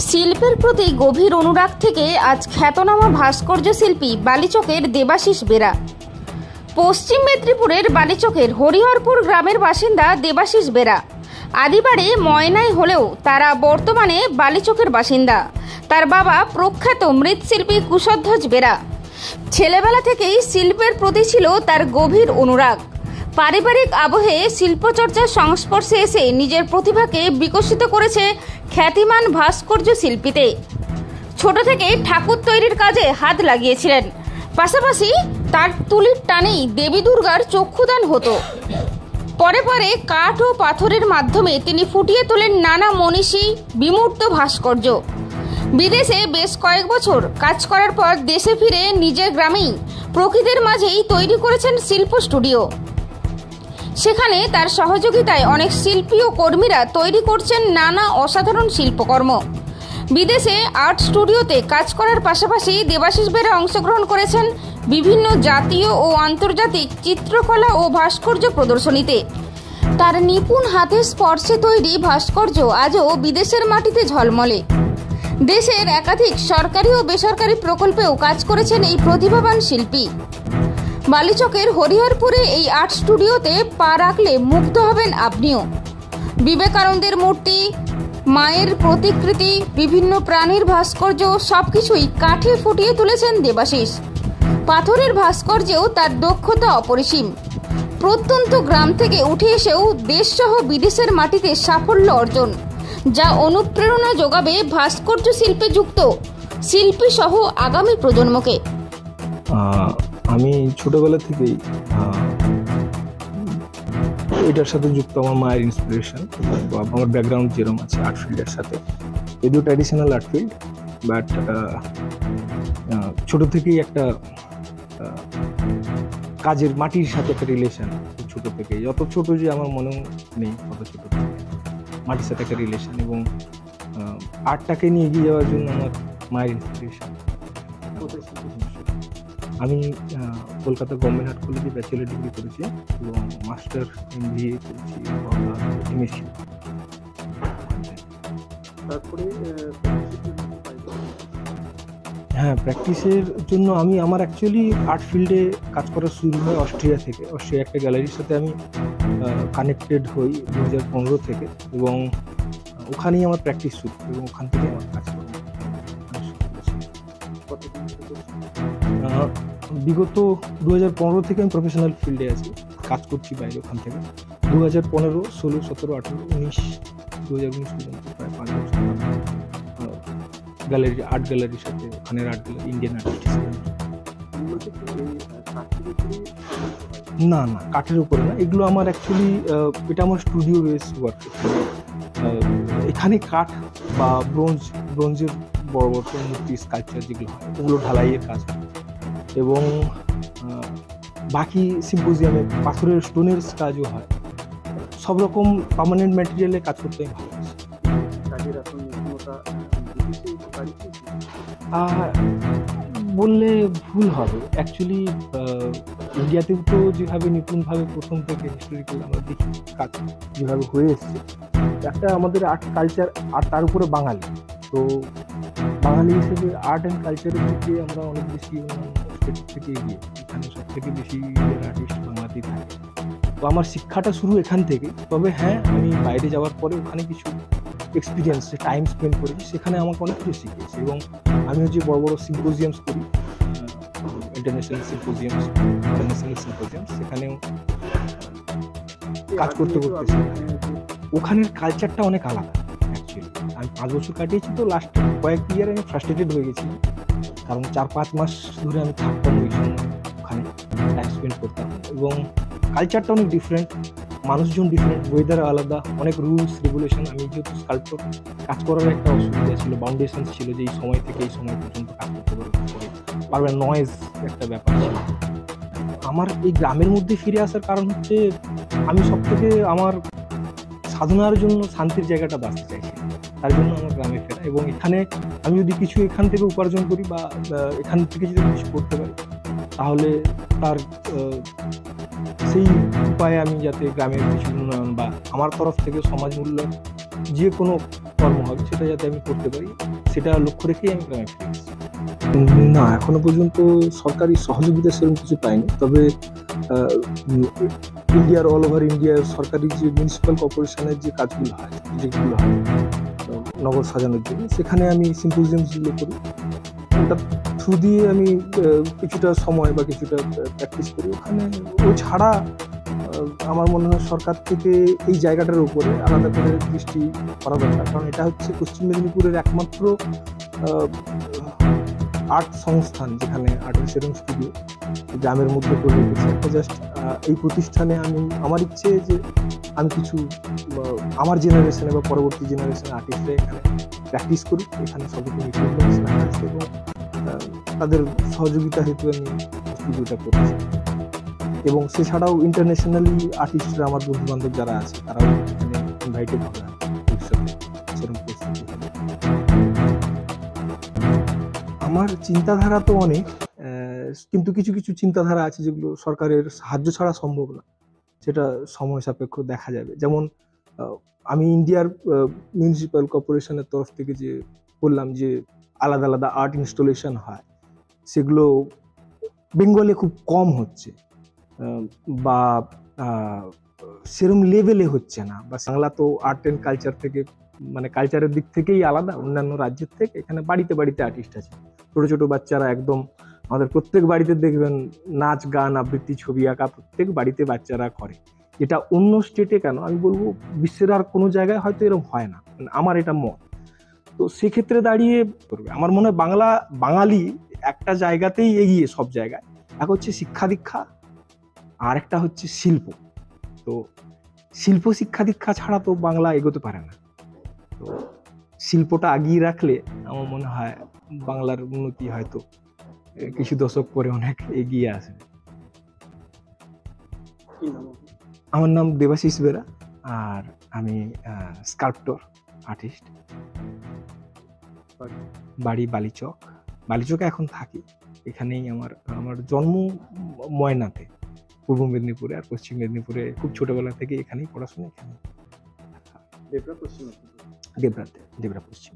শিল্পের প্রতি গভীর অনুরাগ থেকে আজ খ্যাতনামা ভাস্কর্য শিল্পী বালিচকের দেবাশিস বেরা। পশ্চিম মেদিনীপুরের বালিচকের হরিহরপুর গ্রামের বাসিন্দা দেবাশিস বেরা আদিবাড়ি ময়নায় হলেও তারা বর্তমানে বালিচকের বাসিন্দা। তার বাবা প্রখ্যাত মৃৎশিল্পী কুশধ্বজ বেরা। ছেলেবেলা থেকেই শিল্পের প্রতি ছিল তার গভীর অনুরাগ। পারিবারিক আবহে শিল্পচর্চার সংস্পর্শে এসে নিজের প্রতিভাকে বিকশিত করেছে খ্যাতিমান ভাস্কর্য শিল্পীতে। ছোট থেকেই ঠাকুর তৈরির কাজে হাত লাগিয়েছিলেন। পাশাপাশি তার তুলির টানেই দেবী দুর্গার চক্ষুদান হতো। পরে পরে কাঠ ও পাথরের মাধ্যমে তিনি ফুটিয়ে তোলেন নানা মনীষী বিমূর্ত ভাস্কর্য। বিদেশে বেশ কয়েক বছর কাজ করার পর দেশে ফিরে নিজের গ্রামেই প্রকৃতির মাঝেই তৈরি করেছেন শিল্প স্টুডিও। সেখানে তার সহযোগিতায় অনেক শিল্পী ও কর্মীরা তৈরি করছেন নানা অসাধারণ শিল্পকর্ম। বিদেশে আর্ট স্টুডিওতে কাজ করার পাশাপাশি দেবাশিস বেরা অংশগ্রহণ করেছেন বিভিন্ন জাতীয় ও আন্তর্জাতিক চিত্রকলা ও ভাস্কর্য প্রদর্শনীতে। তার নিপুণ হাতের স্পর্শে তৈরি ভাস্কর্য আজও বিদেশের মাটিতে ঝলমলে। দেশের একাধিক সরকারি ও বেসরকারি প্রকল্পেও কাজ করেছেন এই প্রতিভাবান শিল্পী। বালিচকের হরিহরপুরে এই আর্ট স্টুডিওতে পা রাখলে মুগ্ধ হবেন আপনিও। বিবেকানন্দের মূর্তি, মায়ের প্রতিকৃতি, বিভিন্ন প্রাণীর ভাস্কর্য সবকিছুই কাঠে ফুটিয়ে তুলেছেন দেবাশিস। পাথরের ভাস্কর্যেও তার দক্ষতা অপরিসীম। প্রত্যন্ত গ্রাম থেকে উঠে এসেও দেশসহ বিদেশের মাটিতে সাফল্য অর্জন, যা অনুপ্রেরণা যোগাবে ভাস্কর্য শিল্পে যুক্ত শিল্পী সহ আগামী প্রজন্মকে। আমি ছোটবেলা থেকেই এটার সাথে যুক্ত। আমার মায়ের ইন্সপিরেশন, আমার ব্যাকগ্রাউন্ড যেরকম আছে আর্ট ফিল্ডের সাথে, যদিও ট্র্যাডিশনাল আর্ট ফিল্ড, বাট ছোট থেকেই একটা কাজের মাটির সাথে একটা রিলেশন। ছোট থেকেই, যত ছোট যে আমার মনেও নেই, কত ছোট থেকে মাটির সাথে একটা রিলেশন এবং আর্টটাকে নিয়ে এগিয়ে যাওয়ার জন্য আমার মায়ের ইন্সপিরেশন। আমি কলকাতা গভর্নমেন্ট আর্ট কলেজে ব্যাচেলার ডিগ্রি করেছি এবং মাস্টার MBA করেছি। তারপরে প্র্যাকটিসের জন্য আমি আমার অ্যাকচুয়ালি আর্ট ফিল্ডে কাজ করা শুরু হয় অস্ট্রিয়া থেকে। অস্ট্রিয়া একটা গ্যালারির সাথে আমি কানেক্টেড হই 2015 থেকে এবং ওখানেই আমার প্র্যাকটিস শুরু এবং ওখান থেকে আমার কাজ করা। বিগত 2015 থেকে আমি প্রফেশনাল ফিল্ডে আছি, কাজ করছি বাইরে। ওখান থেকে 2015, 16, 17, 18, 19, 2019 পর্যন্ত প্রায় 5 বছর গ্যালারি, আর্ট গ্যালারির সাথে, ওখানের আর্ট গ্যালারি, ইন্ডিয়ান আর্টিস্ট। না, কাঠের উপরে না, এগুলো আমার অ্যাকচুয়ালি এটা আমার স্টুডিও বেস ওয়ার্ক। এখানে কাঠ বা ব্রোঞ্জের বড় বড় মূর্তি, স্কাল্পচার যেগুলো হয়, ওগুলো ঢালাইয়ের কাজ হয় এবং বাকি সিম্পোজিয়ামে পাথরের, স্টোনের কাজও হয়। সব রকম পার্মানেন্ট ম্যাটেরিয়ালে কাজ করতে আমি ভালোবাসি। বললে ভুল হবে। অ্যাকচুয়ালি ইন্ডিয়াতেও তো যেভাবে নিপুণভাবে প্রথম থেকে হিস্টোরিক্যাল আমরা দেখি কাজ যেভাবে হয়ে এসছে, একটা আমাদের আর্ট কালচার, আর তার উপরে বাঙালি, তো বাঙালি হিসেবে আর্ট অ্যান্ড কালচারের দিকে আমরা অনেক বেশি থেকে এগিয়ে। এখানে সব থেকে বেশি আর্টিস্ট বাংলাতেই থাকে। তো আমার শিক্ষাটা শুরু এখান থেকে। তবে হ্যাঁ, আমি বাইরে যাওয়ার পরে ওখানে কিছু এক্সপিরিয়েন্স, টাইম স্পেন্ড করেছি, সেখানে আমাকে অনেক কিছু শিখেছি এবং আমি হচ্ছে বড় বড় সিম্পোজিয়ামস করি, ইন্টারন্যাশনাল সিম্পোজিয়ামস, সেখানেও কাজ করতে ওখানের কালচারটা অনেক আলাদা। অ্যাকচুয়ালি আমি 5 বছর কাটিয়েছি, তো লাস্ট কয়েক ইয়ার আমি ফ্রাস্ট্রেটেড হয়ে গেছি, কারণ 4-5 মাস ধরে আমি থাকতাম ওই সময়, ওখানে টাইম স্পেন্ড করতাম এবং কালচারটা অনেক ডিফারেন্ট, মানুষজন ডিফারেন্ট, ওয়েদার আলাদা, অনেক রুলস রেগুলেশন। আমি যেহেতু স্কাল্পচার কাজ করার একটা অসুবিধা ছিল, বাউন্ডেশন ছিল যে এই সময় থেকে এই সময় পর্যন্ত কাজ করতে পারবে, নয়েজ একটা ব্যাপার ছিল। আমার এই গ্রামের মধ্যে ফিরে আসার কারণ হচ্ছে আমি সব থেকে আমার সাধনার জন্য শান্তির জায়গাটা বাঁচতে চাইছি, তার জন্য আমার গ্রামে ফেরা এবং এখানে আমি যদি কিছু এখান থেকে উপার্জন করি বা এখান থেকে যদি কিছু করতে পারি, তাহলে তার সেই উপায়ে আমি যাতে গ্রামের কিছু উন্নয়ন বা আমার তরফ থেকে সমাজ মূল্য যে কোনো কর্ম হবে সেটা যাতে আমি করতে পারি, সেটা লক্ষ্য রেখেই আমি গ্রামে ফিরে এসেছি। না, এখনো পর্যন্ত সরকারি সহযোগিতা সেরকম কিছু পাইনি। তবে ইন্ডিয়ার অল ওভার ইন্ডিয়ার সরকারি যে মিউনিসিপ্যাল কর্পোরেশনের যে কাজগুলো হয়, প্রজেক্টগুলো হয় নগর সাজানোর জন্য, সেখানে আমি সিম্পোজিয়ামসগুলো করি। ওটার থ্রু দিয়ে আমি কিছুটা সময় বা কিছুটা প্র্যাকটিস করি ওখানে। ও ছাড়া আমার মনে হয় সরকার থেকে এই জায়গাটার উপরে আলাদা করে দৃষ্টি করা দরকার, কারণ এটা হচ্ছে পশ্চিম মেদিনীপুরের একমাত্র আর্ট সংস্থান যেখানে আর্টের সেরকম স্টুডিও গ্রামের মধ্যে করে রেখেছে একটা। জাস্ট এই প্রতিষ্ঠানে আমার ইচ্ছে যে আমি কিছু আমার জেনারেশনে বা পরবর্তী জেনারেশনের আর্টিস্টরা এখানে প্র্যাকটিস করি। এখানে সবরকম ইকুইপমেন্টস রাখা আছে এবং তাদের সহযোগিতা হেতু আমি স্টুডিওটা করছি। এবং সেছাড়াও ইন্টারন্যাশনালি আর্টিস্টরা আমার বন্ধু বান্ধব যারা আছে তারাও এখানে ইনভাইটেড হবে ভবিষ্যতে সেরকম পরিস্থিতি হলে। আমার চিন্তাধারা তো অনেক, কিন্তু কিছু কিছু চিন্তাধারা আছে যেগুলো সরকারের সাহায্য ছাড়া সম্ভব না, সেটা সময় সাপেক্ষ দেখা যাবে। যেমন আমি ইন্ডিয়ার মিউনিসিপ্যাল কর্পোরেশনের তরফ থেকে যে বললাম যে আলাদা আলাদা আর্ট ইনস্টলেশন হয়, সেগুলো বেঙ্গলে খুব কম হচ্ছে বা সেরম লেভেলে হচ্ছে না। বা বাংলা তো আর্ট অ্যান্ড কালচার থেকে মানে কালচারের দিক থেকেই আলাদা অন্যান্য রাজ্যের থেকে। এখানে বাড়িতে বাড়িতে আর্টিস্ট আছে, ছোট ছোট বাচ্চারা একদম আমাদের প্রত্যেক বাড়িতে দেখবেন নাচ গান আবৃত্তি ছবি আঁকা প্রত্যেক বাড়িতে বাচ্চারা করে। এটা অন্য স্টেটে কেন, আমি বলবো বিশ্বের আর কোনো জায়গায় হয়তো এরকম হয় না, আমার এটা মত। তো সেক্ষেত্রে দাঁড়িয়ে করবে আমার মনে হয় বাঙালি একটা জায়গাতেই এগিয়ে সব জায়গায়। এক হচ্ছে শিক্ষা দীক্ষা, আর একটা হচ্ছে শিল্প। তো শিল্প শিক্ষা দীক্ষা ছাড়া তো বাংলা এগোতে পারে না। তো শিল্পটা আগিয়ে রাখলে আমার মনে হয় বাংলার উন্নতি হয়তো কিছু দশক পরে অনেক এগিয়ে আসবে। আমার নাম দেবাশিস বেরা, আর আমি স্কাল্পটর আর্টিস্ট। বাড়ি বালিচকে এখন থাকি। এখানেই আমার জন্ম ময়নাতে, পূর্ব মেদিনীপুরে। আর পশ্চিম মেদিনীপুরে খুব ছোটবেলা থেকে এখানেই পড়াশোনা। এখানে দেবরা পশ্চিম।